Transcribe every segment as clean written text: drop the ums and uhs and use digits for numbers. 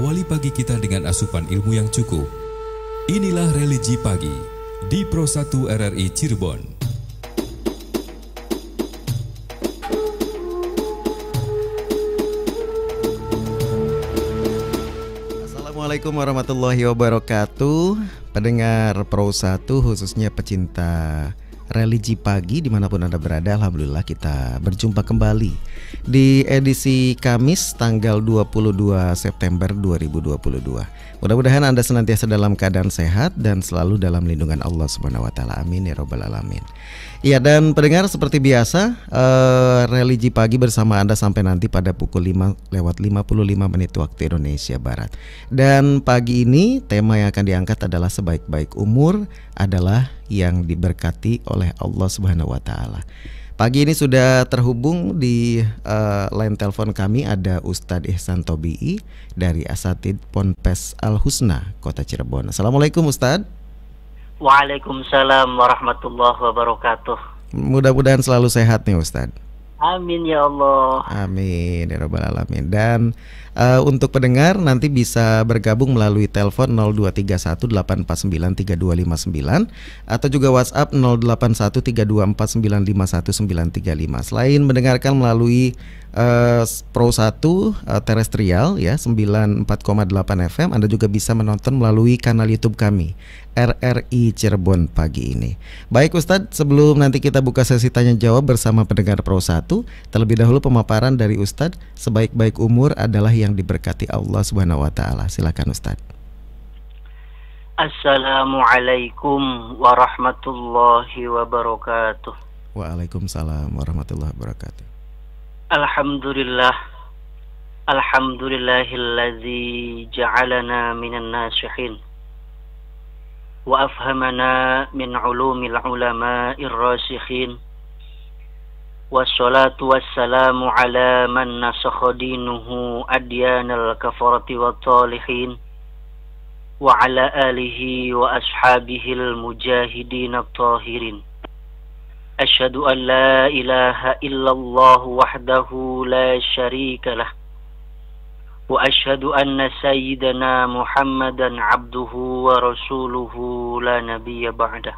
Awali pagi kita dengan asupan ilmu yang cukup. Inilah Religi Pagi di Pro 1 RRI Cirebon. Assalamualaikum warahmatullahi wabarakatuh. Pendengar Pro 1 khususnya pecinta religi pagi dimanapun Anda berada, alhamdulillah kita berjumpa kembali di edisi Kamis tanggal 22 September 2022. Mudah-mudahan Anda senantiasa dalam keadaan sehat dan selalu dalam lindungan Allah Subhanahu wa taala. Amin ya rabbal alamin. Iya, dan pendengar, seperti biasa religi pagi bersama Anda sampai nanti pada pukul 5:55 waktu Indonesia Barat. Dan pagi ini tema yang akan diangkat adalah sebaik-baik umur adalah yang diberkati oleh Allah Subhanahu wa taala. Pagi ini sudah terhubung di line telepon kami ada Ustadz Ihsan Tobi'i dari Asatidz Ponpes Al Husna, Kota Cirebon. Assalamualaikum Ustadz. Waalaikumsalam warahmatullahi wabarakatuh. Mudah-mudahan selalu sehat nih Ustadz. Amin ya Allah. Amin ya rabbal alamin. Dan untuk pendengar nanti bisa bergabung melalui telepon 023184932559 atau juga WhatsApp 081324951935. Selain mendengarkan melalui Pro 1 terestrial ya 94,8 FM, Anda juga bisa menonton melalui kanal YouTube kami RRI Cirebon pagi ini. Baik Ustadz, sebelum nanti kita buka sesi tanya jawab bersama pendengar Pro 1, terlebih dahulu pemaparan dari Ustadz, sebaik-baik umur adalah yang diberkati Allah Subhanahu wa taala. Silakan Ustadz. Assalamualaikum warahmatullahi wabarakatuh. Waalaikumsalam warahmatullahi wabarakatuh. Alhamdulillah. Alhamdulillahillazi ja'alana minan nasihin wa afhamana min ulumil ulama'ir rasikhin. Wassalatu wassalamu ala man nasakha dinuhu adyanal kafarati wat talihin wa ala alihi wa ashabihil mujahidin at-tahirin. Asyhadu an la ilaha illallah wahdahu la syarika lah wa asyhadu anna sayyidana Muhammadan abduhu wa rasuluhu la nabiyya ba'dah.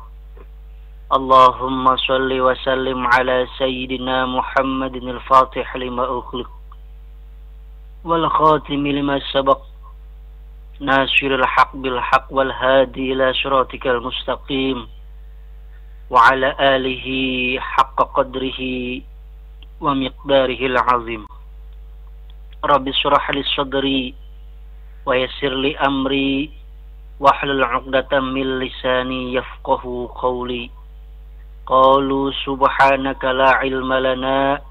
Allahumma salli wa sallim ala sayyidina Muhammadin al-fatih lima ukhliq wal khatimi lima sabaq nasiril haq bil haq wal hadi ila siratikal mustaqim wa ala alihi haqqa qadrihi wa miqdarihi al-azim. Rabbi shrah li sadri wa yassir li amri wahlul 'uqdatam min lisani yafqahu qawli. Qalu subhanaka la ilma lana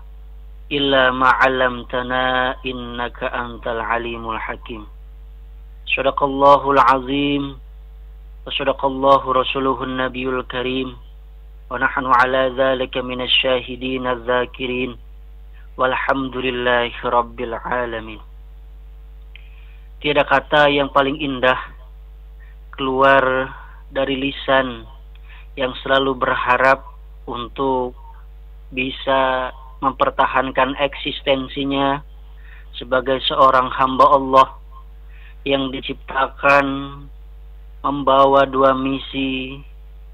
illa ma 'allamtana innaka antal alimul hakim. Shadaqallahul azim wa shadaqallahu rasuluhun nabiyul karim wa nahnu ala dzalika minasy syahidin adz-dzakirin walhamdulillahi rabbil alamin. Tiada kata yang paling indah keluar dari lisan yang selalu berharap untuk bisa mempertahankan eksistensinya sebagai seorang hamba Allah yang diciptakan membawa dua misi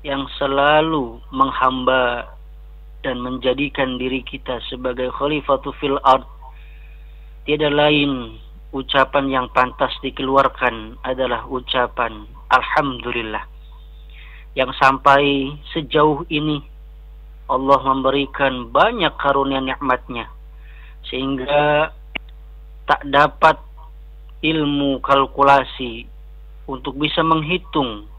yang selalu menghamba dan menjadikan diri kita sebagai khalifatu fil ard. Tiada lain ucapan yang pantas dikeluarkan adalah ucapan alhamdulillah. Yang sampai sejauh ini Allah memberikan banyak karunia nikmatnya sehingga tak dapat ilmu kalkulasi untuk bisa menghitung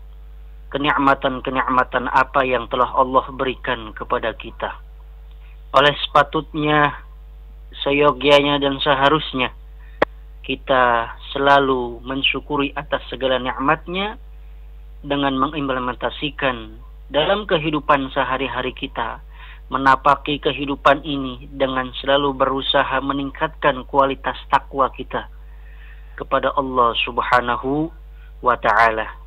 kenikmatan-kenikmatan apa yang telah Allah berikan kepada kita. Oleh sepatutnya, seyogyanya dan seharusnya kita selalu mensyukuri atas segala nikmatnya dengan mengimplementasikan dalam kehidupan sehari-hari kita, menapaki kehidupan ini dengan selalu berusaha meningkatkan kualitas takwa kita kepada Allah Subhanahu wa ta'ala.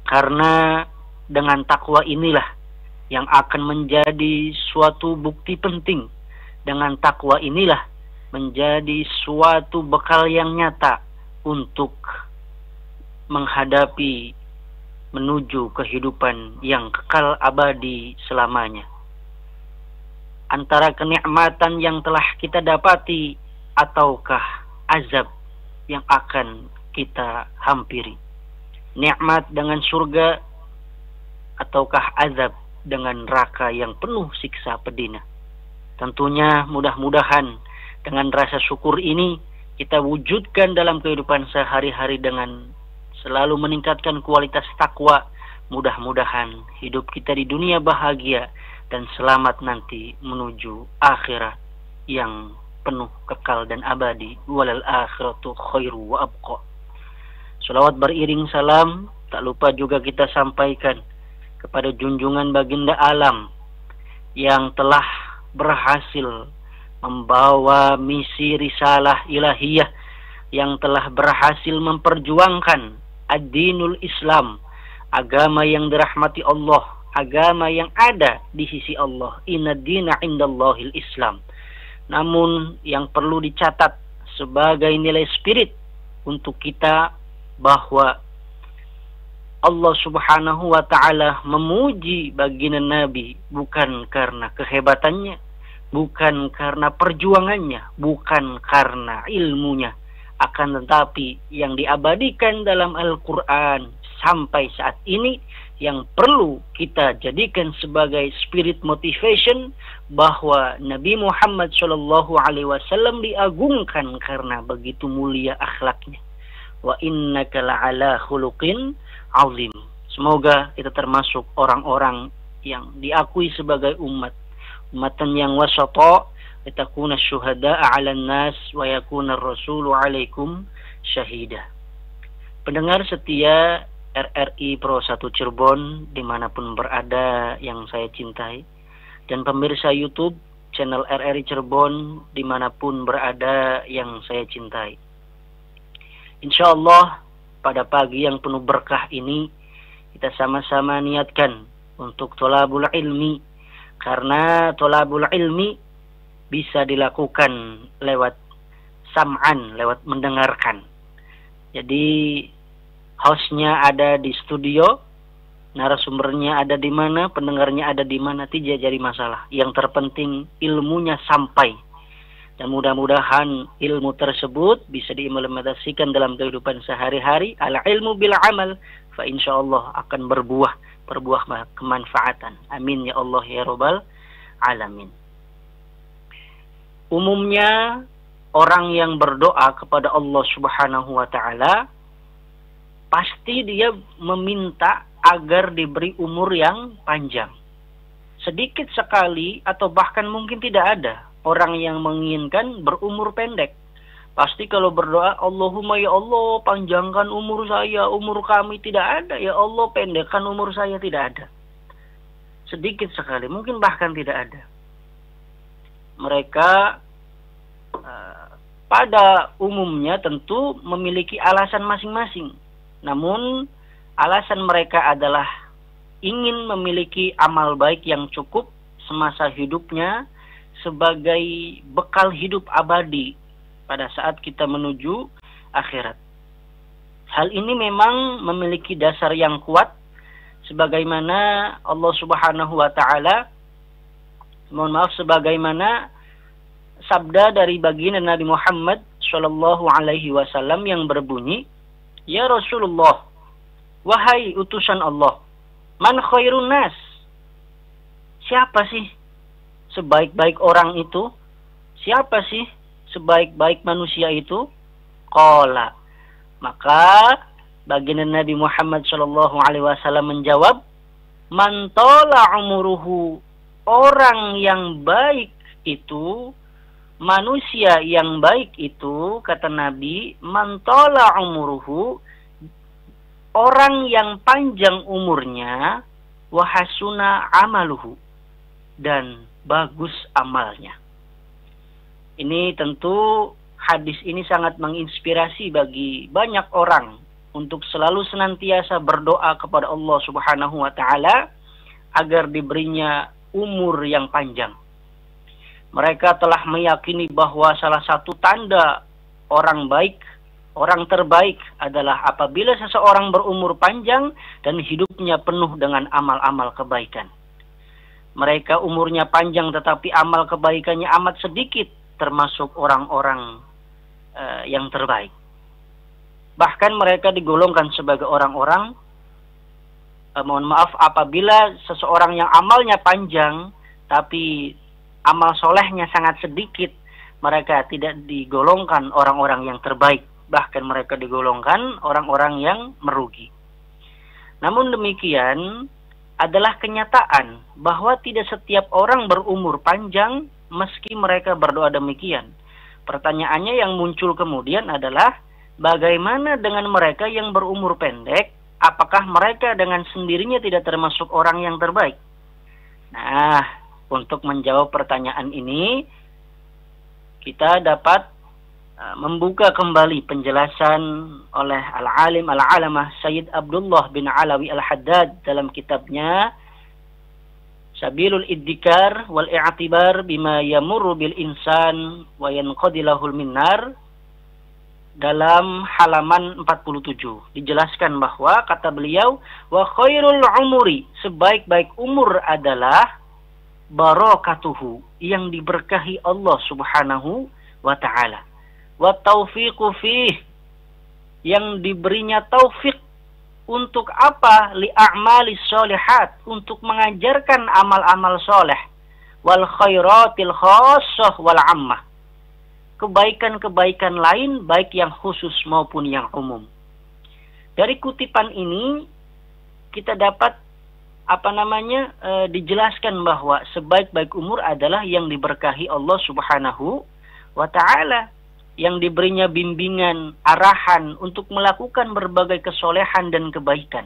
Karena dengan takwa inilah yang akan menjadi suatu bukti penting. Dengan takwa inilah menjadi suatu bekal yang nyata untuk menghadapi menuju kehidupan yang kekal abadi selamanya. Antara kenikmatan yang telah kita dapati ataukah azab yang akan kita hampiri. Nikmat dengan surga ataukah azab dengan neraka yang penuh siksa pedina. Tentunya mudah-mudahan dengan rasa syukur ini kita wujudkan dalam kehidupan sehari-hari dengan selalu meningkatkan kualitas takwa. Mudah-mudahan hidup kita di dunia bahagia dan selamat nanti menuju akhirat yang penuh kekal dan abadi. Walal akhiratu khairu wa abqa. Salawat beriring salam tak lupa juga kita sampaikan kepada junjungan baginda alam yang telah berhasil membawa misi risalah ilahiyah, yang telah berhasil memperjuangkan ad-dinul Islam, agama yang dirahmati Allah, agama yang ada di sisi Allah. Inna dina indallahil Islam. Namun yang perlu dicatat sebagai nilai spirit untuk kita bahwa Allah subhanahu wa ta'ala memuji baginda Nabi bukan karena kehebatannya, bukan karena perjuangannya, bukan karena ilmunya, akan tetapi yang diabadikan dalam Al-Quran sampai saat ini yang perlu kita jadikan sebagai spirit motivation bahwa Nabi Muhammad SAW diagungkan karena begitu mulia akhlaknya. Wa innaka la'ala khuluqin azim. Semoga kita termasuk orang-orang yang diakui sebagai umatan yang wasata, litakuna syuhada'a 'alan nas wa yakuna ar-rasulu 'alaikum syahida. Pendengar setia RRI Pro 1 Cirebon dimanapun berada yang saya cintai, dan pemirsa YouTube channel RRI Cirebon dimanapun berada yang saya cintai. InsyaAllah pada pagi yang penuh berkah ini kita sama-sama niatkan untuk tholabul ilmi, karena tholabul ilmi bisa dilakukan lewat sam'an, lewat mendengarkan. Jadi hostnya ada di studio, narasumbernya ada di mana, pendengarnya ada di mana, tidak jadi masalah. Yang terpenting ilmunya sampai. Dan mudah-mudahan ilmu tersebut bisa diimplementasikan dalam kehidupan sehari-hari. Al ilmu bil amal, fa insyaallah akan berbuah kemanfaatan. Amin ya Allah ya Rabbal alamin. Umumnya orang yang berdoa kepada Allah Subhanahu wa taala pasti dia meminta agar diberi umur yang panjang. Sedikit sekali atau bahkan mungkin tidak ada orang yang menginginkan berumur pendek. Pasti kalau berdoa, Allahumma ya Allah panjangkan umur saya, umur kami, tidak ada. Ya Allah pendekkan umur saya, tidak ada. Sedikit sekali, mungkin bahkan tidak ada. Mereka pada umumnya tentu memiliki alasan masing-masing. Namun alasan mereka adalah ingin memiliki amal baik yang cukup semasa hidupnya sebagai bekal hidup abadi pada saat kita menuju akhirat. Hal ini memang memiliki dasar yang kuat, sebagaimana Allah Subhanahu wa taala, sebagaimana sabda dari baginda Nabi Muhammad sallallahu alaihi wasallam yang berbunyi, "Ya Rasulullah, wahai utusan Allah, man khairun nas?" Siapa sih sebaik-baik orang itu? Siapa sih sebaik-baik manusia itu? Qala, maka baginda Nabi Muhammad sallallahu alaihi wasallam menjawab, man tala umuruhu, orang yang baik itu, manusia yang baik itu, kata Nabi, man tala umuruhu, orang yang panjang umurnya, wa hasuna amaluhu, dan bagus amalnya. Ini tentu hadis ini sangat menginspirasi bagi banyak orang untuk selalu senantiasa berdoa kepada Allah Subhanahu wa taala agar diberinya umur yang panjang. Mereka telah meyakini bahwa salah satu tanda orang baik Orang terbaik adalah apabila seseorang berumur panjang dan hidupnya penuh dengan amal-amal kebaikan. Mereka umurnya panjang tetapi amal kebaikannya amat sedikit, termasuk orang-orang yang terbaik. Bahkan mereka digolongkan sebagai orang-orang, mohon maaf, apabila seseorang yang amalnya panjang tapi amal solehnya sangat sedikit, mereka tidak digolongkan orang-orang yang terbaik. Bahkan mereka digolongkan orang-orang yang merugi. Namun demikian adalah kenyataan bahwa tidak setiap orang berumur panjang meski mereka berdoa demikian. Pertanyaannya yang muncul kemudian adalah bagaimana dengan mereka yang berumur pendek? Apakah mereka dengan sendirinya tidak termasuk orang yang terbaik? Nah, untuk menjawab pertanyaan ini kita dapat membuka kembali penjelasan oleh al-alim al-alamah Sayyid Abdullah bin Alawi al-Haddad dalam kitabnya Sabilul Iddikar wal I'tibar bima yamurru bil insan wa yanqadilahul minnar, dalam halaman 47 dijelaskan bahwa kata beliau, wa khairul umuri, sebaik-baik umur adalah barakatuhu, yang diberkahi Allah Subhanahu wa ta'ala, wa taufiqu fih, yang diberinya taufik untuk apa? Li a'malis sholihat, untuk mengajarkan amal-amal soleh, wal khairatil khassah wal ammah, kebaikan-kebaikan lain baik yang khusus maupun yang umum. Dari kutipan ini kita dapat dijelaskan bahwa sebaik-baik umur adalah yang diberkahi Allah Subhanahu wa ta'ala, yang diberinya bimbingan, arahan untuk melakukan berbagai kesolehan dan kebaikan.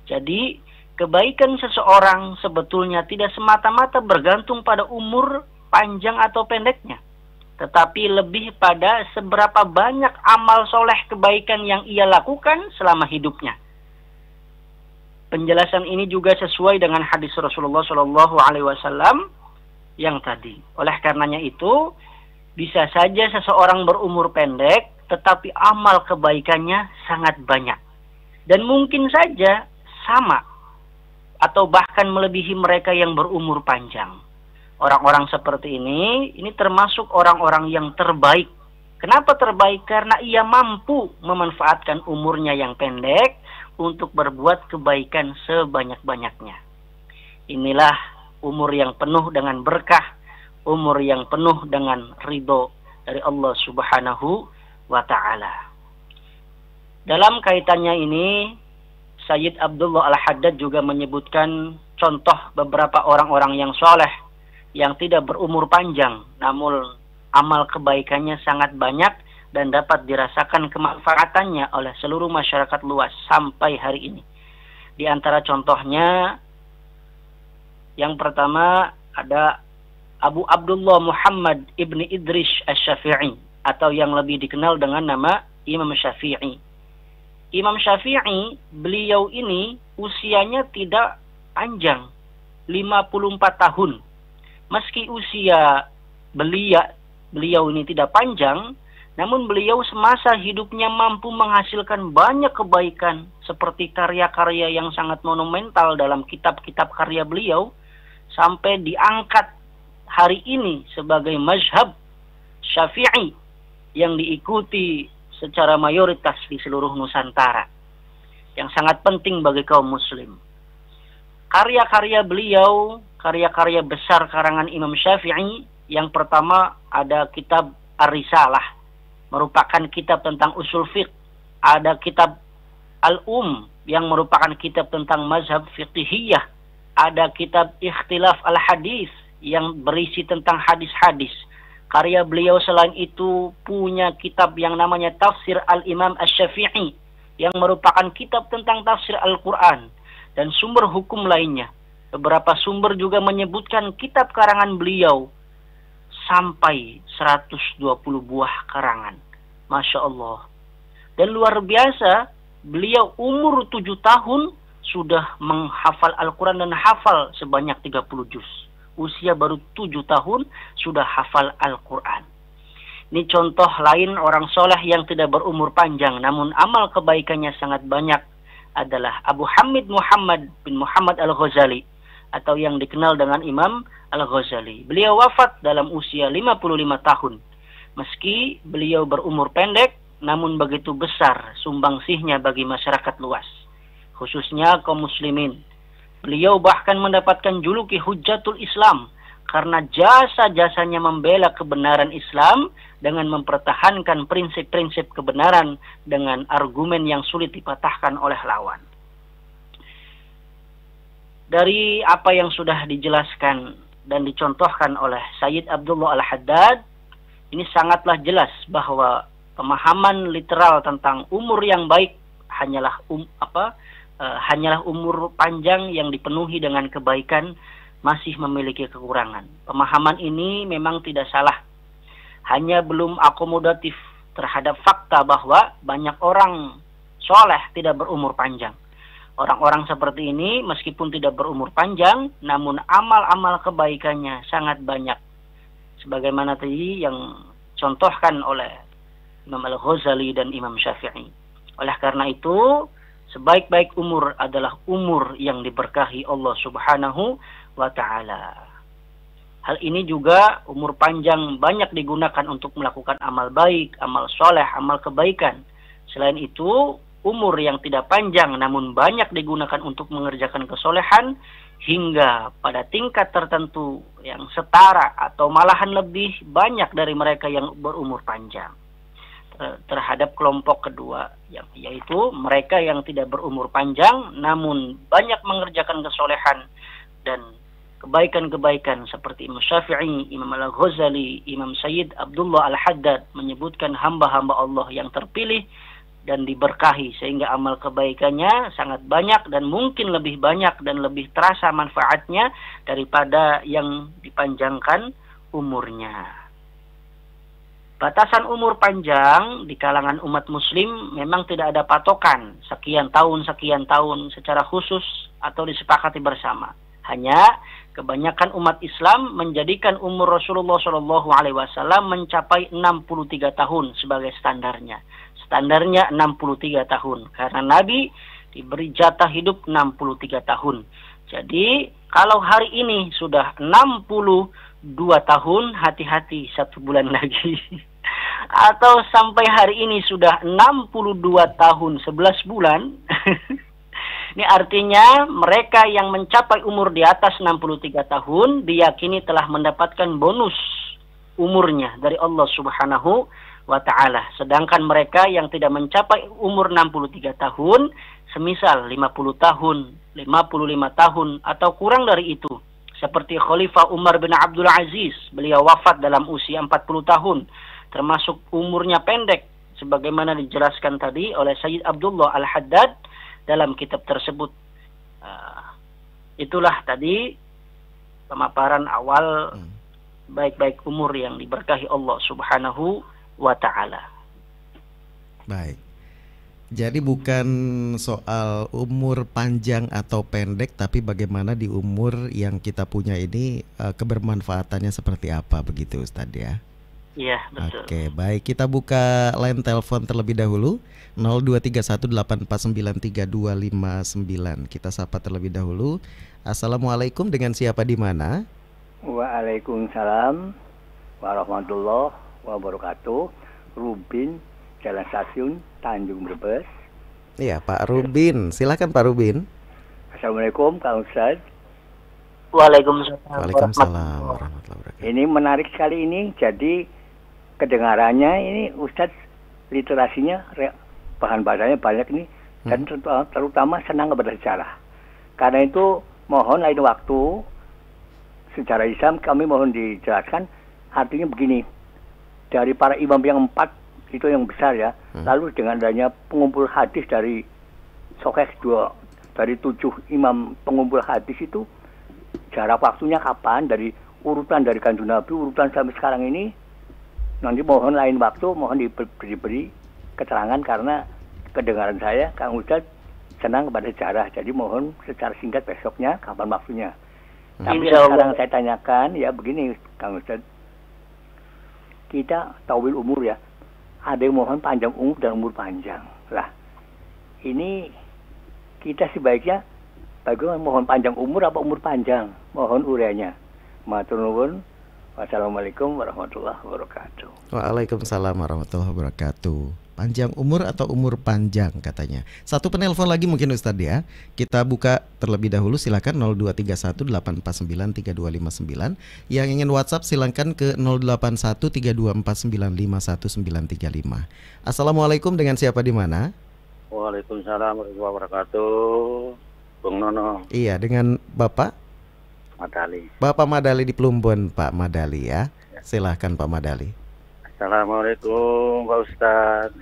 Jadi, kebaikan seseorang sebetulnya tidak semata-mata bergantung pada umur panjang atau pendeknya, tetapi lebih pada seberapa banyak amal soleh kebaikan yang ia lakukan selama hidupnya. Penjelasan ini juga sesuai dengan hadis Rasulullah SAW yang tadi. Oleh karenanya itu, bisa saja seseorang berumur pendek, tetapi amal kebaikannya sangat banyak. Dan mungkin saja sama, atau bahkan melebihi mereka yang berumur panjang. Orang-orang seperti ini termasuk orang-orang yang terbaik. Kenapa terbaik? Karena ia mampu memanfaatkan umurnya yang pendek untuk berbuat kebaikan sebanyak-banyaknya. Inilah umur yang penuh dengan berkah, umur yang penuh dengan ridho dari Allah Subhanahu wa ta'ala. Dalam kaitannya ini, Sayyid Abdullah al-Haddad juga menyebutkan contoh beberapa orang-orang yang soleh, yang tidak berumur panjang, namun amal kebaikannya sangat banyak dan dapat dirasakan kemanfaatannya oleh seluruh masyarakat luas sampai hari ini. Di antara contohnya, yang pertama ada Abu Abdullah Muhammad ibni Idris Asy-Syafi'i, atau yang lebih dikenal dengan nama Imam Syafi'i. Imam Syafi'i, beliau ini usianya tidak panjang, 54 tahun. Meski usia beliau ini tidak panjang, namun beliau semasa hidupnya mampu menghasilkan banyak kebaikan, seperti karya-karya yang sangat monumental dalam kitab-kitab karya beliau, sampai diangkat hari ini sebagai mazhab Syafi'i yang diikuti secara mayoritas di seluruh Nusantara, yang sangat penting bagi kaum muslim. Karya-karya beliau, karya-karya besar karangan Imam Syafi'i, yang pertama ada kitab Ar-Risalah, merupakan kitab tentang usul fiqh. Ada kitab yang merupakan kitab tentang mazhab fiqhiyah. Ada kitab Ikhtilaf al-Hadis yang berisi tentang hadis-hadis. Karya beliau selain itu punya kitab yang namanya Tafsir Al-Imam Asy-Syafi'i, yang merupakan kitab tentang tafsir Al-Quran dan sumber hukum lainnya. Beberapa sumber juga menyebutkan kitab karangan beliau sampai 120 buah karangan. Masya Allah. Dan luar biasa, beliau umur 7 tahun sudah menghafal Al-Quran dan hafal sebanyak 30 juz. Usia baru 7 tahun sudah hafal Al-Quran. Ini contoh lain orang soleh yang tidak berumur panjang, namun amal kebaikannya sangat banyak adalah Abu Hamid Muhammad bin Muhammad Al-Ghazali, atau yang dikenal dengan Imam Al-Ghazali. Beliau wafat dalam usia 55 tahun. Meski beliau berumur pendek, namun begitu besar sumbangsihnya bagi masyarakat luas, khususnya kaum muslimin. Beliau bahkan mendapatkan juluki Hujjatul Islam karena jasa-jasanya membela kebenaran Islam dengan mempertahankan prinsip-prinsip kebenaran dengan argumen yang sulit dipatahkan oleh lawan. Dari apa yang sudah dijelaskan dan dicontohkan oleh Sayyid Abdullah Al-Haddad, ini sangatlah jelas bahwa pemahaman literal tentang umur yang baik hanyalah hanyalah umur panjang yang dipenuhi dengan kebaikan masih memiliki kekurangan. Pemahaman ini memang tidak salah, hanya belum akomodatif terhadap fakta bahwa banyak orang soleh tidak berumur panjang. Orang-orang seperti ini meskipun tidak berumur panjang, namun amal-amal kebaikannya sangat banyak. Sebagaimana tadi yang contohkan oleh Imam Al-Ghazali dan Imam Syafi'i. Oleh karena itu, sebaik-baik umur adalah umur yang diberkahi Allah Subhanahu wa Ta'ala. Hal ini juga umur panjang banyak digunakan untuk melakukan amal baik, amal soleh, amal kebaikan. Selain itu, umur yang tidak panjang namun banyak digunakan untuk mengerjakan kesolehan hingga pada tingkat tertentu yang setara atau malahan lebih banyak dari mereka yang berumur panjang. Terhadap kelompok kedua, yaitu mereka yang tidak berumur panjang namun banyak mengerjakan kesolehan dan kebaikan-kebaikan seperti Imam Syafi'i, Imam Al-Ghazali, Imam Sayyid Abdullah Al-Haddad menyebutkan hamba-hamba Allah yang terpilih dan diberkahi sehingga amal kebaikannya sangat banyak dan mungkin lebih banyak dan lebih terasa manfaatnya daripada yang dipanjangkan umurnya. Batasan umur panjang di kalangan umat muslim memang tidak ada patokan sekian tahun secara khusus atau disepakati bersama. Hanya kebanyakan umat Islam menjadikan umur Rasulullah SAW mencapai 63 tahun sebagai standarnya. Standarnya 63 tahun karena Nabi diberi jatah hidup 63 tahun. Jadi kalau hari ini sudah 62 tahun, hati-hati 1 bulan lagi. Atau sampai hari ini sudah 62 tahun 11 bulan. Ini artinya mereka yang mencapai umur di atas 63 tahun diyakini telah mendapatkan bonus umurnya dari Allah Subhanahu wa Ta'ala. Sedangkan mereka yang tidak mencapai umur 63 tahun, semisal 50 tahun, 55 tahun, atau kurang dari itu. Seperti Khalifah Umar bin Abdul Aziz, beliau wafat dalam usia 40 tahun, termasuk umurnya pendek, sebagaimana dijelaskan tadi oleh Sayyid Abdullah Al-Haddad dalam kitab tersebut. Itulah tadi pemaparan awal baik-baik umur yang diberkahi Allah Subhanahu wa Ta'ala. Baik. Jadi bukan soal umur panjang atau pendek, tapi bagaimana di umur yang kita punya ini kebermanfaatannya seperti apa, begitu Ustadz ya? Iya, betul. Oke, baik, kita buka line telepon terlebih dahulu 0231849329. Kita sapa terlebih dahulu. Assalamualaikum, dengan siapa di mana? Waalaikumsalam warahmatullahi wabarakatuh. Rubin, Jalan Stasiun, Tanjung Brebes. Iya, Pak Rubin. Silakan Pak Rubin. Assalamualaikum Kang Ustaz. Waalaikumsalam. Waalaikumsalam warahmatullahi wabarakatuh. Ini menarik sekali ini. Jadi kedengarannya ini Ustaz literasinya bahan bahasanya banyak nih, dan terutama senang kepada sejarah. Karena itu mohon lain waktu sejarah Islam kami mohon dijelaskan. Artinya begini, dari para imam yang 4 itu yang besar ya, lalu dengan adanya pengumpul hadis dari Sahih 2 dari 7 imam pengumpul hadis itu, jarak waktunya kapan, dari urutan dari Kanjeng Nabi, urutan sampai sekarang ini. Nanti mohon lain waktu mohon diberi keterangan, karena kedengaran saya Kang Ustaz senang kepada sejarah. Jadi mohon secara singkat besoknya kapan waktunya. Tapi sekarang saya tanyakan ya begini Kang Ustaz. kita tawil umur ya. Ada yang mohon panjang umur dan umur panjang. Lah, ini kita sebaiknya bagaimana mohon panjang umur apa umur panjang? Mohon uraianya. Matur nuwun. Wassalamualaikum warahmatullahi wabarakatuh. Waalaikumsalam warahmatullahi wabarakatuh. Panjang umur atau umur panjang katanya. Satu penelpon lagi mungkin Ustadz ya. Kita buka terlebih dahulu, silakan 0231-849-3259. Yang ingin WhatsApp silakan ke 081324951935. Assalamualaikum, dengan siapa di mana? Waalaikumsalam warahmatullahi wabarakatuh. Bung Nono. Iya, dengan Bapak Madali. Bapak Madali di Plumbon, Pak Madali ya. Silahkan Pak Madali. Assalamualaikum Pak Ustadz.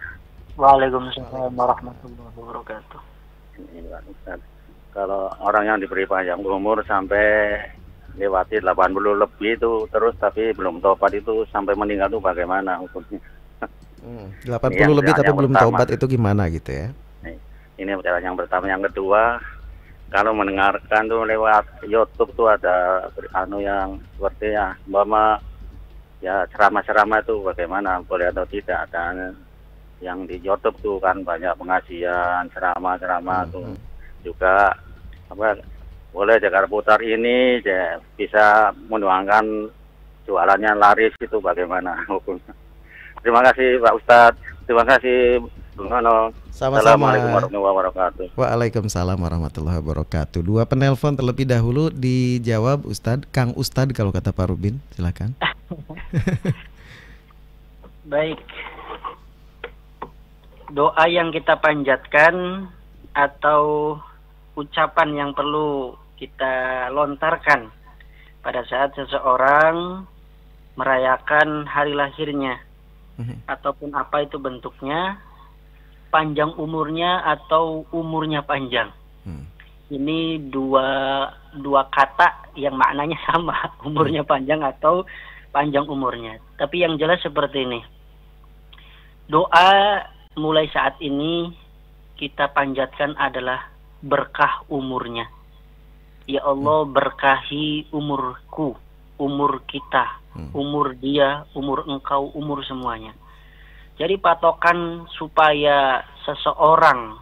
Waalaikumsalam warahmatullahi wabarakatuh. Ini Pak Ustadz, kalau orang yang diberi panjang umur sampai lewati 80 lebih itu terus tapi belum tobat itu sampai meninggal itu bagaimana hukumnya? 80 lebih tapi belum taubat itu gimana gitu ya? Ini pertanyaan yang pertama. Yang kedua, kalau mendengarkan tuh lewat YouTube tuh ada yang seperti ya, umpama ya ceramah-ceramah itu bagaimana, boleh atau tidak? Dan yang di YouTube tuh kan banyak pengajian, ceramah-ceramah tuh juga apa boleh Jakarta Putar ini bisa menuangkan jualannya laris itu bagaimana hukumnya? Terima kasih Pak Ustadz. Terima kasih Bung Nono. Sama-sama. Assalamualaikum warahmatullahi wabarakatuh. Waalaikumsalam warahmatullahi wabarakatuh. Dua penelpon terlebih dahulu dijawab Ustadz. Kang Ustadz kalau kata Pak Rubin, silakan. Baik. Doa yang kita panjatkan atau ucapan yang perlu kita lontarkan pada saat seseorang merayakan hari lahirnya ataupun apa itu bentuknya, panjang umurnya atau umurnya panjang. Ini dua kata yang maknanya sama, umurnya panjang atau panjang umurnya. Tapi yang jelas seperti ini. Doa mulai saat ini kita panjatkan adalah berkah umurnya. Ya Allah, berkahi umurku, umur kita, umur dia, umur engkau, umur semuanya. Jadi patokan supaya seseorang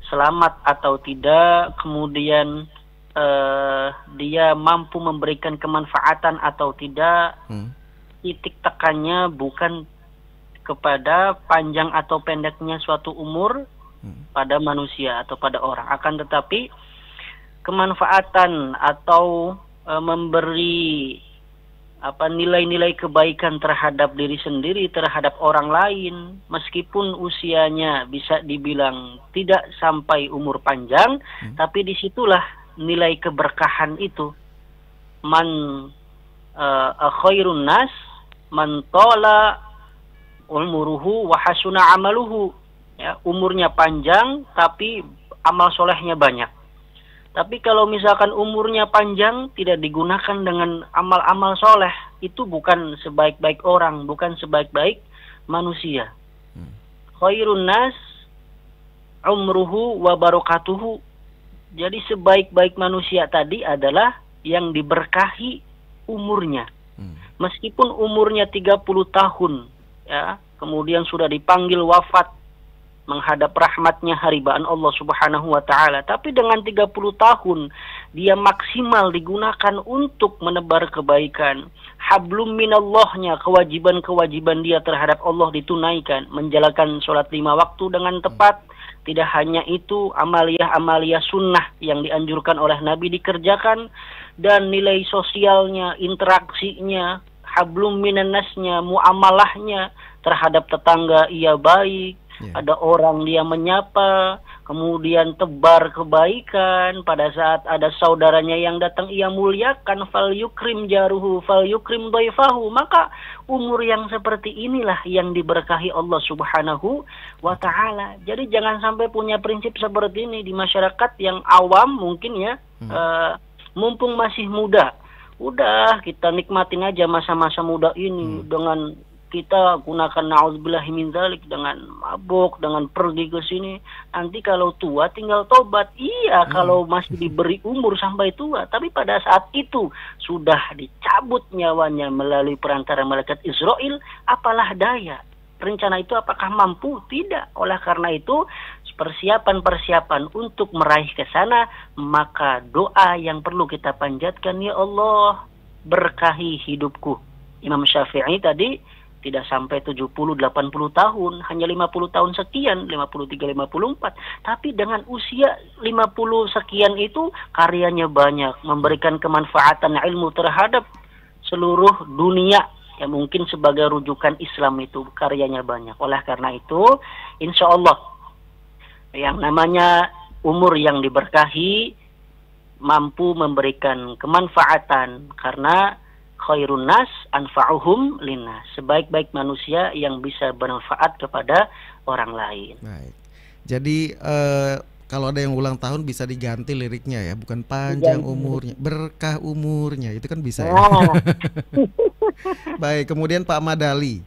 selamat atau tidak, kemudian dia mampu memberikan kemanfaatan atau tidak, titik tekannya bukan kepada panjang atau pendeknya suatu umur pada manusia atau pada orang, akan tetapi kemanfaatan atau memberi nilai-nilai kebaikan terhadap diri sendiri, terhadap orang lain, meskipun usianya bisa dibilang tidak sampai umur panjang, tapi disitulah nilai keberkahan itu. Man khairun nas man tola umuruhu wa hasuna amaluhu. Ya, umurnya panjang tapi amal solehnya banyak. Tapi kalau misalkan umurnya panjang tidak digunakan dengan amal-amal soleh, itu bukan sebaik-baik orang, bukan sebaik-baik manusia. Khairun nas umruhu wa barakatuhu. Jadi sebaik-baik manusia tadi adalah yang diberkahi umurnya. Meskipun umurnya 30 tahun, ya, kemudian sudah dipanggil wafat menghadap rahmatnya haribaan Allah Subhanahu wa ta'ala, tapi dengan 30 tahun dia maksimal digunakan untuk menebar kebaikan, hablum minallahnya, kewajiban-kewajiban dia terhadap Allah ditunaikan, menjalankan sholat 5 waktu dengan tepat. Tidak hanya itu, amaliyah-amaliyah sunnah yang dianjurkan oleh Nabi dikerjakan, dan nilai sosialnya, interaksinya, hablum minannasnya, muamalahnya terhadap tetangga ia baik. Ada orang dia menyapa, kemudian tebar kebaikan. Pada saat ada saudaranya yang datang ia muliakan, fal yukrim jaruhu fal yukrim dhaifahu. Maka umur yang seperti inilah yang diberkahi Allah Subhanahu wa ta'ala. Jadi jangan sampai punya prinsip seperti ini di masyarakat yang awam mungkin ya, mumpung masih muda, udah kita nikmatin aja masa-masa muda ini dengan kita gunakan na'udzubillahi min dzalik dengan mabuk, dengan pergi ke sini. Nanti kalau tua tinggal tobat. Iya, kalau masih diberi umur sampai tua. Tapi pada saat itu sudah dicabut nyawanya melalui perantara malaikat Israel, apalah daya. Rencana itu apakah mampu? Tidak. Oleh karena itu, persiapan-persiapan untuk meraih ke sana, maka doa yang perlu kita panjatkan, ya Allah, berkahi hidupku. Imam Syafi'i tadi tidak sampai 70-80 tahun, hanya 50 tahun sekian, 53, 54. Tapi dengan usia 50 sekian itu karyanya banyak, memberikan kemanfaatan ilmu terhadap seluruh dunia. Ya mungkin sebagai rujukan Islam itu karyanya banyak. Oleh karena itu, insya Allah yang namanya umur yang diberkahi mampu memberikan kemanfaatan, karena khairun nas anfa'uhum linnas, sebaik-baik manusia yang bisa bermanfaat kepada orang lain. Baik. Jadi kalau ada yang ulang tahun bisa diganti liriknya ya, bukan panjang umurnya, berkah umurnya, itu kan bisa ya. Baik, kemudian Pak Madali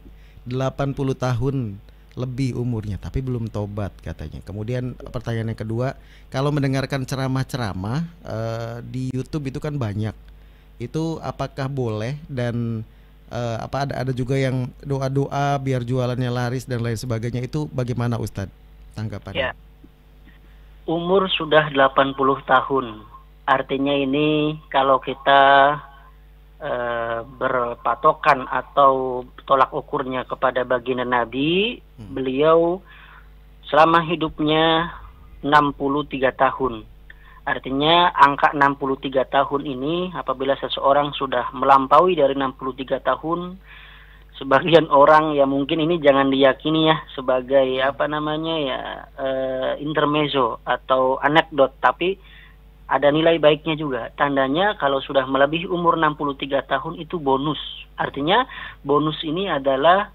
80 tahun lebih umurnya tapi belum tobat katanya. Kemudian pertanyaan yang kedua, kalau mendengarkan ceramah-ceramah di YouTube itu kan banyak. Itu apakah boleh, dan ada juga yang doa-doa biar jualannya laris dan lain sebagainya, itu bagaimana Ustadz tanggapannya? Ya. Umur sudah 80 tahun. Artinya ini kalau kita berpatokan atau tolak ukurnya kepada baginda Nabi, beliau selama hidupnya 63 tahun. Artinya angka 63 tahun ini, apabila seseorang sudah melampaui dari 63 tahun, sebagian orang ya mungkin ini jangan diyakini ya sebagai intermezzo atau anekdot, tapi ada nilai baiknya juga. Tandanya kalau sudah melebihi umur 63 tahun itu bonus. Artinya bonus ini adalah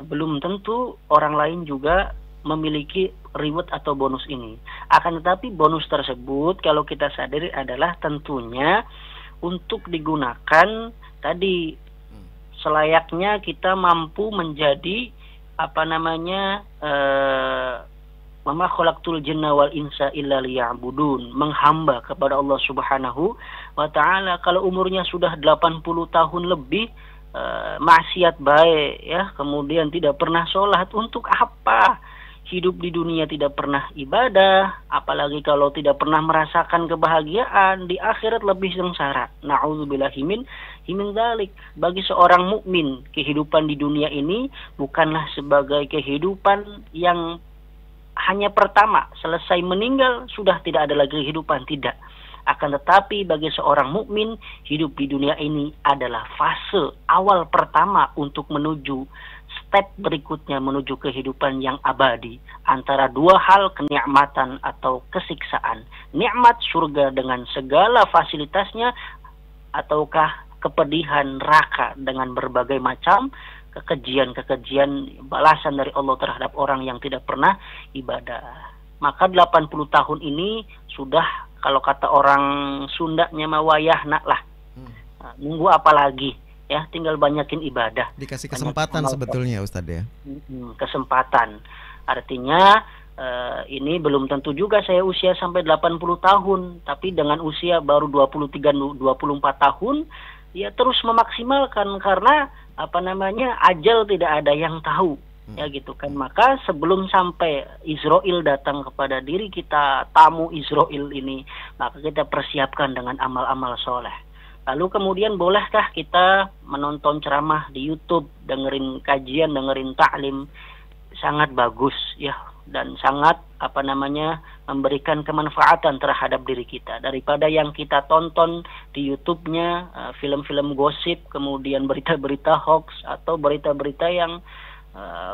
belum tentu orang lain juga memiliki reward atau bonus ini. Akan tetapi bonus tersebut kalau kita sadari adalah tentunya untuk digunakan tadi selayaknya kita mampu menjadi Mama khalaqtul jinna wal insa illa liya'budun, menghamba kepada Allah Subhanahu wa taala. Kalau umurnya sudah 80 tahun lebih, maksiat baik ya, kemudian tidak pernah sholat, untuk apa? Hidup di dunia tidak pernah ibadah, apalagi kalau tidak pernah merasakan kebahagiaan, di akhirat lebih sengsara. Na'udzubillahi min dzalik. Bagi seorang mukmin, kehidupan di dunia ini bukanlah sebagai kehidupan yang hanya pertama, selesai meninggal sudah tidak ada lagi kehidupan, tidak. Akan tetapi bagi seorang mukmin, hidup di dunia ini adalah fase awal pertama untuk menuju step berikutnya, menuju kehidupan yang abadi, antara dua hal, kenikmatan atau kesiksaan. Nikmat surga dengan segala fasilitasnya, ataukah kepedihan neraka dengan berbagai macam kekejian balasan dari Allah terhadap orang yang tidak pernah ibadah. Maka 80 tahun ini sudah, kalau kata orang Sundanya mawayahna lah. Nunggu apa lagi? Ya, tinggal banyakin ibadah. Dikasih kesempatan sebetulnya Ustadz ya. Kesempatan. Artinya ini belum tentu juga saya usia sampai 80 tahun, tapi dengan usia baru 23-24 tahun ya terus memaksimalkan, karena ajal tidak ada yang tahu. Ya gitu kan. Maka sebelum sampai Israel datang kepada diri kita, tamu Israel ini, maka kita persiapkan dengan amal-amal soleh. Lalu kemudian bolehkah kita menonton ceramah di YouTube, dengerin kajian, dengerin ta'lim? Sangat bagus ya, dan sangat memberikan kemanfaatan terhadap diri kita, daripada yang kita tonton di YouTube-nya film-film gosip, kemudian berita-berita hoax atau berita-berita yang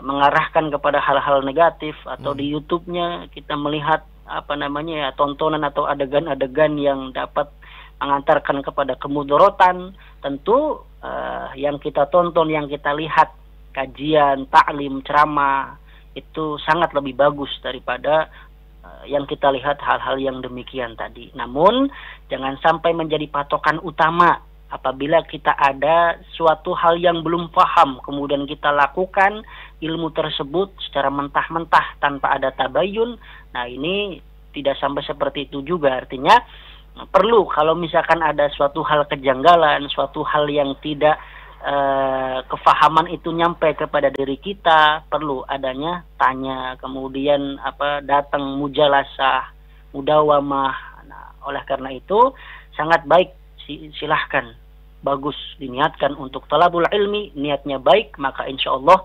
mengarahkan kepada hal-hal negatif, atau di YouTube-nya kita melihat tontonan atau adegan-adegan yang dapat mengantarkan kepada kemudorotan. Tentu yang kita tonton, yang kita lihat, kajian, taklim, ceramah, itu sangat lebih bagus daripada yang kita lihat hal-hal yang demikian tadi. Namun jangan sampai menjadi patokan utama apabila kita ada suatu hal yang belum paham, kemudian kita lakukan ilmu tersebut secara mentah-mentah tanpa ada tabayun, nah ini tidak sampai seperti itu juga. Artinya perlu kalau misalkan ada suatu hal kejanggalan, suatu hal yang tidak kefahaman itu nyampe kepada diri kita, perlu adanya tanya, kemudian datang mujalasah, mudawamah. Nah, oleh karena itu sangat baik, silahkan, bagus diniatkan untuk talabul ilmi, niatnya baik, maka insya Allah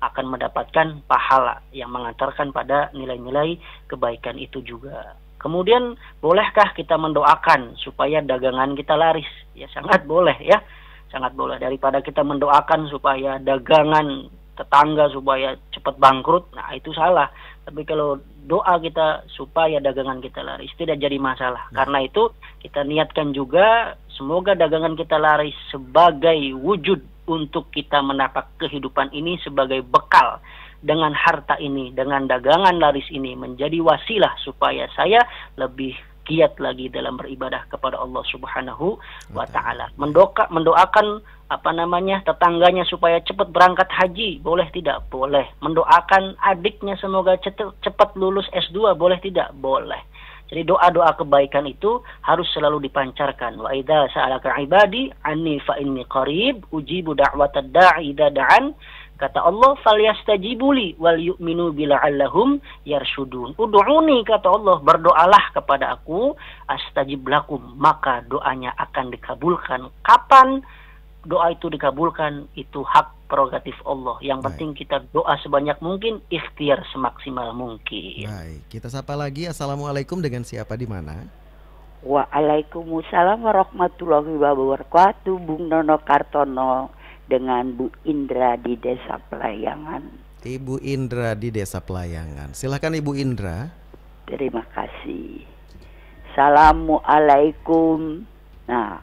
akan mendapatkan pahala yang mengantarkan pada nilai-nilai kebaikan itu juga. Kemudian bolehkah kita mendoakan supaya dagangan kita laris? Ya sangat boleh ya, sangat boleh. Daripada kita mendoakan supaya dagangan tetangga supaya cepat bangkrut, nah itu salah. Tapi kalau doa kita supaya dagangan kita laris, tidak jadi masalah. Karena itu kita niatkan juga semoga dagangan kita laris sebagai wujud untuk kita menapak kehidupan ini sebagai bekal. Dengan harta ini, dengan dagangan laris ini menjadi wasilah supaya saya lebih giat lagi dalam beribadah kepada Allah Subhanahu wa taala. Mendoakan tetangganya supaya cepat berangkat haji, boleh tidak? Boleh. Mendoakan adiknya semoga cepat lulus S2, boleh tidak? Boleh. Jadi doa-doa kebaikan itu harus selalu dipancarkan. Wa idza sa'alaka ibadi anni fa inni qarib ujibu da'watad da'i idza da'an. Kata Allah, falyastajibuli wal yu'minu bila'allahum yarshudun. Ud'uni, kata Allah, berdoalah kepada aku, astajib lakum, maka doanya akan dikabulkan. Kapan doa itu dikabulkan? Itu hak prerogatif Allah. Yang penting kita doa sebanyak mungkin, ikhtiar semaksimal mungkin. Baik, kita sapa lagi. Assalamualaikum, dengan siapa di mana? Waalaikumsalam warahmatullahi wabarakatuh. Bung Nono Kartono dengan Bu Indra di Desa Pelayangan. Ibu Indra di Desa Pelayangan. Silakan Ibu Indra. Terima kasih. Assalamualaikum. Nah,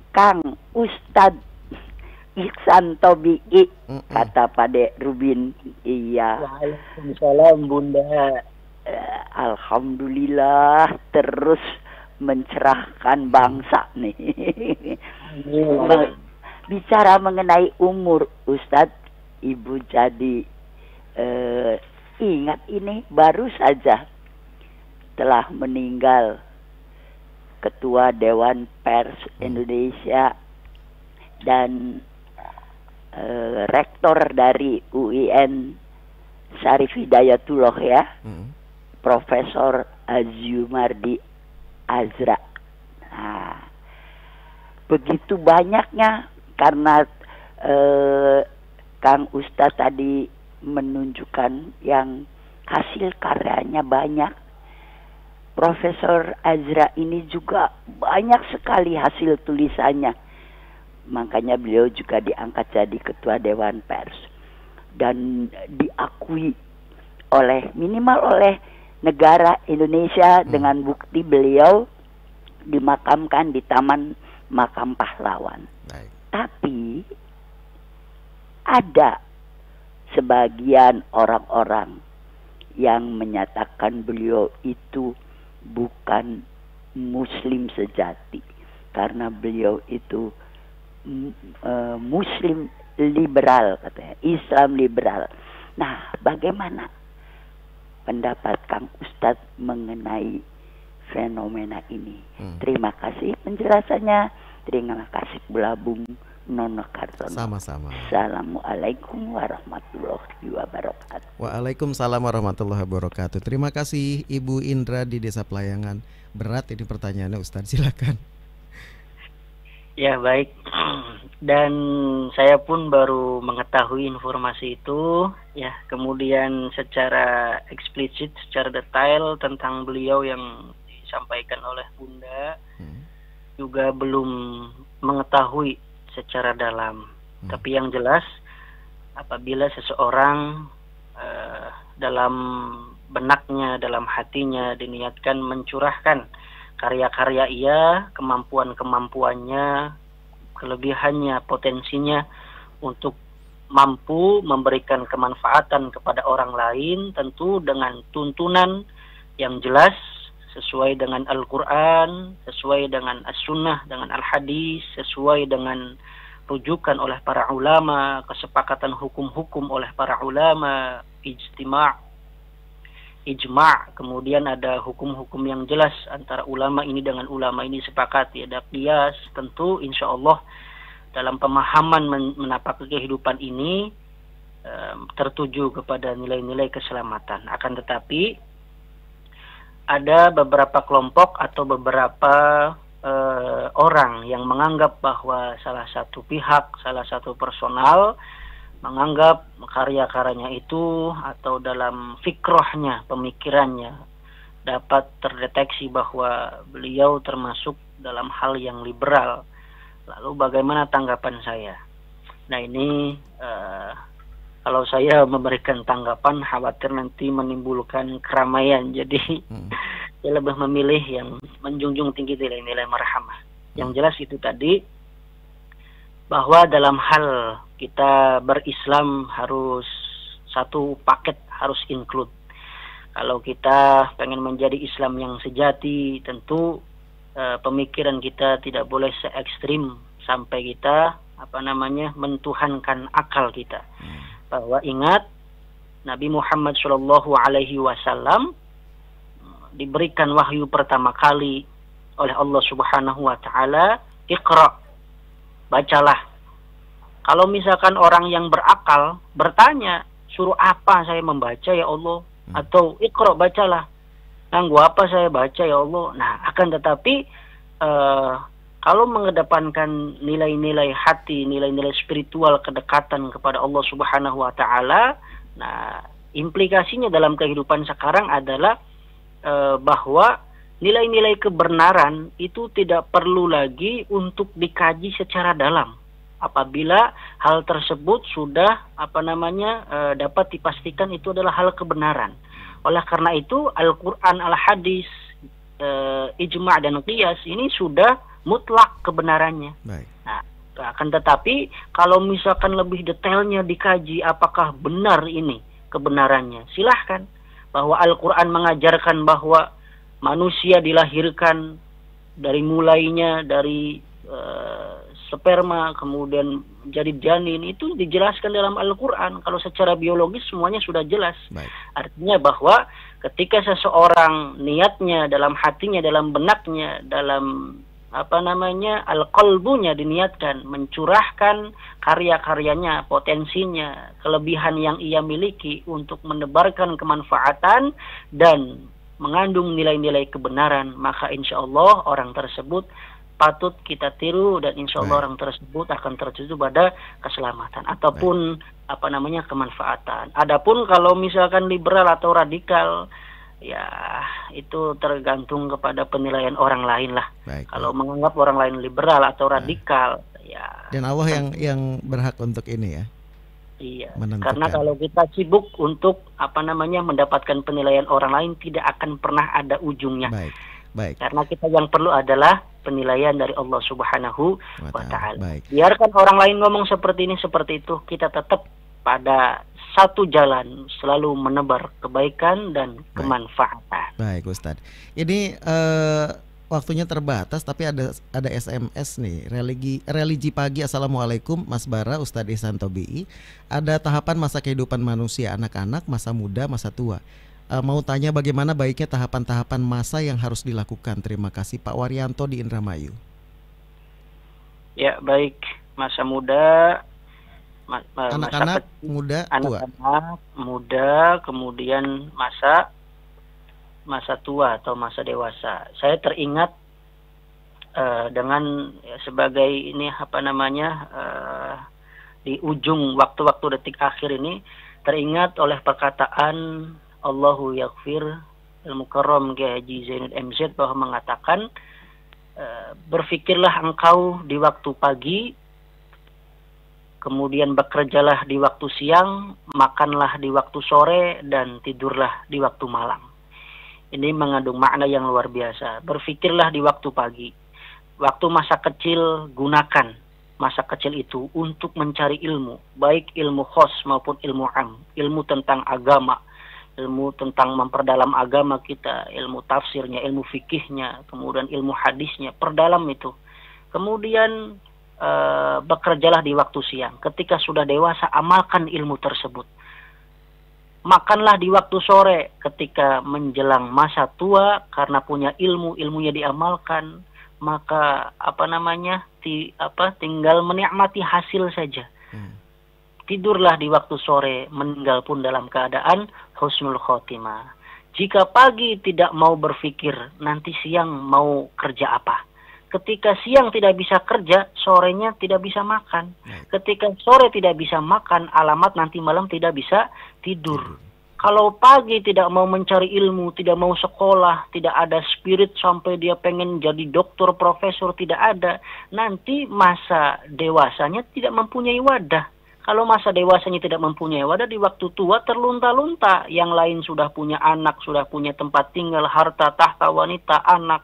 Kang Ustadz Ihsan Tobi'i, kata Pade Rubin. Iya. Waalaikumsalam Bunda. Alhamdulillah terus mencerahkan bangsa nih. Bicara mengenai umur, Ustadz, Ibu jadi ingat ini baru saja telah meninggal Ketua Dewan Pers Indonesia dan Rektor dari UIN Syarif Hidayatullah ya, Profesor Azumardi Azra. Nah, begitu banyaknya. Karena Kang Ustadz tadi menunjukkan yang hasil karyanya banyak. Profesor Azra ini juga banyak sekali hasil tulisannya. Makanya beliau juga diangkat jadi Ketua Dewan Pers. Dan diakui minimal oleh negara Indonesia dengan bukti beliau dimakamkan di Taman Makam Pahlawan. Baik. Tapi ada sebagian orang-orang yang menyatakan beliau itu bukan Muslim sejati karena beliau itu Muslim liberal, katanya Islam liberal. Nah, bagaimana pendapat Kang Ustadz mengenai fenomena ini? Terima kasih penjelasannya. Terima kasih Bung Nono Kartono. Sama-sama. Assalamualaikum warahmatullahi wabarakatuh. Waalaikumsalam warahmatullahi wabarakatuh. Terima kasih Ibu Indra di Desa Pelayangan. Berat ini pertanyaannya, Ustadz, silakan. Ya baik. Dan saya pun baru mengetahui informasi itu ya, kemudian secara eksplisit, secara detail tentang beliau yang disampaikan oleh Bunda juga belum mengetahui secara dalam. Tapi yang jelas apabila seseorang dalam benaknya, dalam hatinya diniatkan mencurahkan karya-karya ia, kemampuan-kemampuannya, kelebihannya, potensinya untuk mampu memberikan kemanfaatan kepada orang lain, tentu dengan tuntunan yang jelas sesuai dengan Al-Quran, sesuai dengan As-Sunnah, dengan Al-Hadis, sesuai dengan rujukan oleh para ulama, kesepakatan hukum-hukum oleh para ulama, ijma', kemudian ada hukum-hukum yang jelas antara ulama ini dengan ulama ini sepakati, ada qiyas. Tentu insya Allah dalam pemahaman menapaki kehidupan ini tertuju kepada nilai-nilai keselamatan. Akan tetapi ada beberapa kelompok atau beberapa orang yang menganggap bahwa salah satu pihak, salah satu personal menganggap karya-karyanya itu atau dalam fikrohnya, pemikirannya dapat terdeteksi bahwa beliau termasuk dalam hal yang liberal. Lalu bagaimana tanggapan saya? Nah ini kalau saya memberikan tanggapan khawatir nanti menimbulkan keramaian. Jadi saya lebih memilih yang menjunjung tinggi nilai-nilai marhamah. Yang jelas itu tadi, bahwa dalam hal kita berislam harus satu paket, harus include. Kalau kita pengen menjadi Islam yang sejati, tentu pemikiran kita tidak boleh se ekstrim sampai kita mentuhankan akal kita. Bahwa ingat, Nabi Muhammad SAW diberikan wahyu pertama kali oleh Allah Subhanahu wa taala, Iqra, bacalah. Kalau misalkan orang yang berakal bertanya, suruh apa saya membaca ya Allah? Atau Iqra, bacalah. Nganggu apa saya baca ya Allah? Nah, akan tetapi kalau mengedepankan nilai-nilai hati, nilai-nilai spiritual, kedekatan kepada Allah Subhanahu wa taala, nah implikasinya dalam kehidupan sekarang adalah bahwa nilai-nilai kebenaran itu tidak perlu lagi untuk dikaji secara dalam. Apabila hal tersebut sudah dapat dipastikan itu adalah hal kebenaran. Oleh karena itu Al-Quran, Al-Hadis, ijma' dan qiyas ini sudah mutlak kebenarannya. Baik. Nah, akan tetapi kalau misalkan lebih detailnya dikaji apakah benar ini kebenarannya, silahkan. Bahwa Al-Quran mengajarkan bahwa manusia dilahirkan dari mulainya dari sperma kemudian jadi janin, itu dijelaskan dalam Al-Quran. Kalau secara biologis semuanya sudah jelas. Baik. Artinya bahwa ketika seseorang niatnya dalam hatinya, dalam benaknya, dalam al-qalbunya diniatkan mencurahkan karya-karyanya, potensinya, kelebihan yang ia miliki untuk menebarkan kemanfaatan dan mengandung nilai-nilai kebenaran, maka insya Allah orang tersebut patut kita tiru dan insya Allah orang tersebut akan tertuju pada keselamatan ataupun kemanfaatan. Adapun kalau misalkan liberal atau radikal, ya itu tergantung kepada penilaian orang lain lah. Kalau menganggap orang lain liberal atau radikal, ya. Dan Allah yang berhak untuk ini ya. Iya. Menentukan. Karena kalau kita sibuk untuk mendapatkan penilaian orang lain, tidak akan pernah ada ujungnya. Baik. Karena kita yang perlu adalah penilaian dari Allah Subhanahu wa taala. Biarkan orang lain ngomong seperti ini seperti itu, kita tetap pada satu jalan, selalu menebar kebaikan dan kemanfaatan. Baik, Ustadz. Ini waktunya terbatas, tapi ada SMS nih. Religi pagi. Assalamualaikum Mas Bara, Ustadz Ihsanto BI. Ada tahapan masa kehidupan manusia, anak-anak, masa muda, masa tua. Mau tanya bagaimana baiknya tahapan-tahapan masa yang harus dilakukan. Terima kasih, Pak Waryanto di Indramayu. Ya, baik. Masa muda, anak-anak, muda, tua. Anak-anak, muda, kemudian masa tua atau masa dewasa. Saya teringat dengan sebagai ini di ujung waktu-waktu detik akhir ini, teringat oleh perkataan Allahu Yaghfir Al-Mukarram Kiai Haji Zainud MZ bahwa mengatakan berfikirlah engkau di waktu pagi, kemudian bekerjalah di waktu siang, makanlah di waktu sore, dan tidurlah di waktu malam. Ini mengandung makna yang luar biasa. Berfikirlah di waktu pagi. Waktu masa kecil, gunakan masa kecil itu untuk mencari ilmu, baik ilmu khos maupun ilmu am, ilmu tentang agama, ilmu tentang memperdalam agama kita, ilmu tafsirnya, ilmu fikihnya, kemudian ilmu hadisnya, perdalam itu. Kemudian bekerjalah di waktu siang. Ketika sudah dewasa, amalkan ilmu tersebut. Makanlah di waktu sore ketika menjelang masa tua, karena punya ilmu, ilmunya diamalkan, maka tinggal menikmati hasil saja. Tidurlah di waktu sore, meninggal pun dalam keadaan husnul khotimah. Jika pagi tidak mau berpikir nanti siang mau kerja apa. Ketika siang tidak bisa kerja, sorenya tidak bisa makan. Ketika sore tidak bisa makan, alamat nanti malam tidak bisa tidur. Kalau pagi tidak mau mencari ilmu, tidak mau sekolah, tidak ada spirit sampai dia pengen jadi dokter, profesor, tidak ada. Nanti masa dewasanya tidak mempunyai wadah. Kalau masa dewasanya tidak mempunyai wadah, di waktu tua terlunta-lunta. Yang lain sudah punya anak, sudah punya tempat tinggal, harta, tahta, wanita, anak.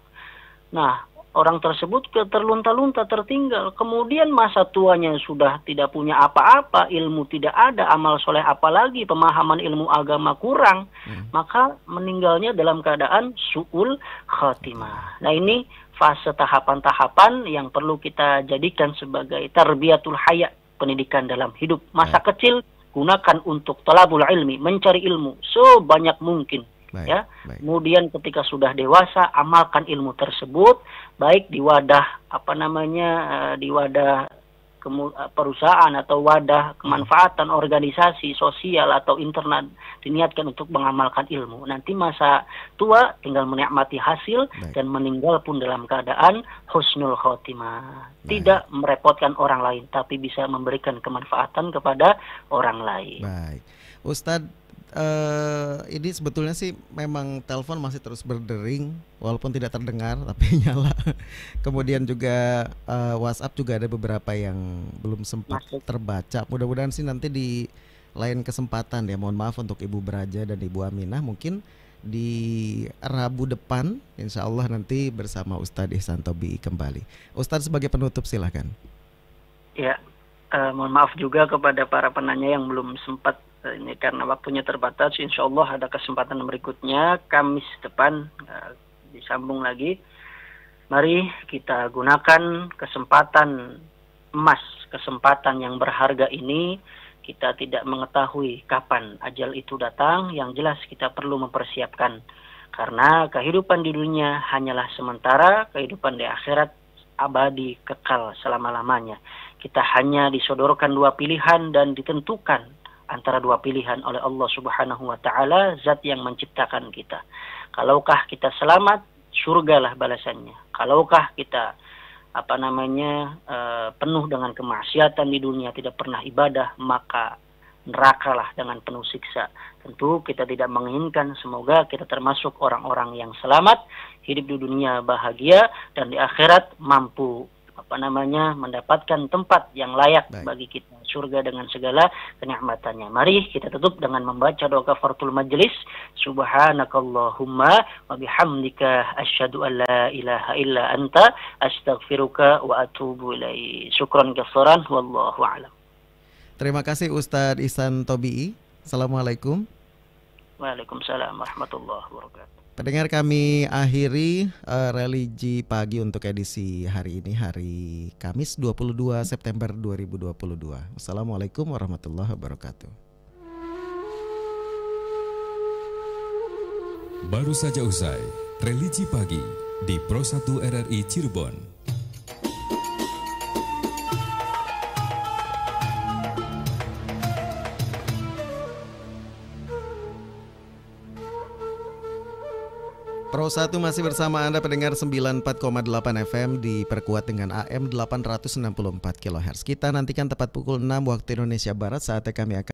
Nah, orang tersebut terlunta-lunta, tertinggal. Kemudian masa tuanya sudah tidak punya apa-apa, ilmu tidak ada, amal soleh apalagi, pemahaman ilmu agama kurang. Maka meninggalnya dalam keadaan su'ul khatimah. Nah, ini fase tahapan-tahapan yang perlu kita jadikan sebagai tarbiyatul haya, pendidikan dalam hidup. Masa kecil gunakan untuk talabul ilmi, mencari ilmu sebanyak mungkin. Ya. Kemudian ketika sudah dewasa, amalkan ilmu tersebut baik di wadah di wadah perusahaan atau wadah kemanfaatan organisasi sosial atau internet, diniatkan untuk mengamalkan ilmu. Nanti masa tua tinggal menikmati hasil dan meninggal pun dalam keadaan husnul khotimah. Tidak merepotkan orang lain, tapi bisa memberikan kemanfaatan kepada orang lain. Baik, Ustadz, ini sebetulnya sih memang telepon masih terus berdering walaupun tidak terdengar tapi nyala. Kemudian juga WhatsApp juga ada beberapa yang belum sempat terbaca. Mudah-mudahan sih nanti di lain kesempatan ya. Mohon maaf untuk Ibu Braja dan Ibu Aminah, mungkin di Rabu depan insya Allah nanti bersama Ustadz Ihsan Tobi'i kembali. Ustadz sebagai penutup silahkan. Ya, mohon maaf juga kepada para penanya yang belum sempat. Ini karena waktunya terbatas. Insya Allah ada kesempatan berikutnya Kamis depan disambung lagi. Mari kita gunakan kesempatan emas, kesempatan yang berharga ini. Kita tidak mengetahui kapan ajal itu datang. Yang jelas kita perlu mempersiapkan, karena kehidupan di dunia hanyalah sementara, kehidupan di akhirat abadi, kekal selama-lamanya. Kita hanya disodorkan dua pilihan dan ditentukan antara dua pilihan oleh Allah Subhanahu wa Ta'ala, zat yang menciptakan kita. Kalukkah kita selamat, surgalah balasannya. Kalukkah kita penuh dengan kemaksiatan di dunia, tidak pernah ibadah, maka nerakalah dengan penuh siksa. Tentu kita tidak menginginkan, semoga kita termasuk orang-orang yang selamat, hidup di dunia bahagia, dan di akhirat mampu mendapatkan tempat yang layak bagi kita, surga dengan segala kenikmatannya. Mari kita tutup dengan membaca doa kafaratul majlis. Subhanakallahumma wa bihamdika asyhadu an la ilaha illa anta astaghfiruka wa atubu ilaik. Syukran katsiran, wallahu a'lam. Terima kasih Ustadz Ihsan Tobi'i. Assalamualaikum. Waalaikumsalam warahmatullahi wabarakatuh. Pendengar, kami akhiri religi pagi untuk edisi hari ini, hari Kamis 22 September 2022. Wassalamualaikum warahmatullahi wabarakatuh. Baru saja usai religi pagi di Pro 1 RRI Cirebon. Pro 1 masih bersama Anda pendengar 94,8 FM diperkuat dengan AM 864 kHz. Kita nantikan tepat pukul 6 waktu Indonesia Barat saatnya kami akan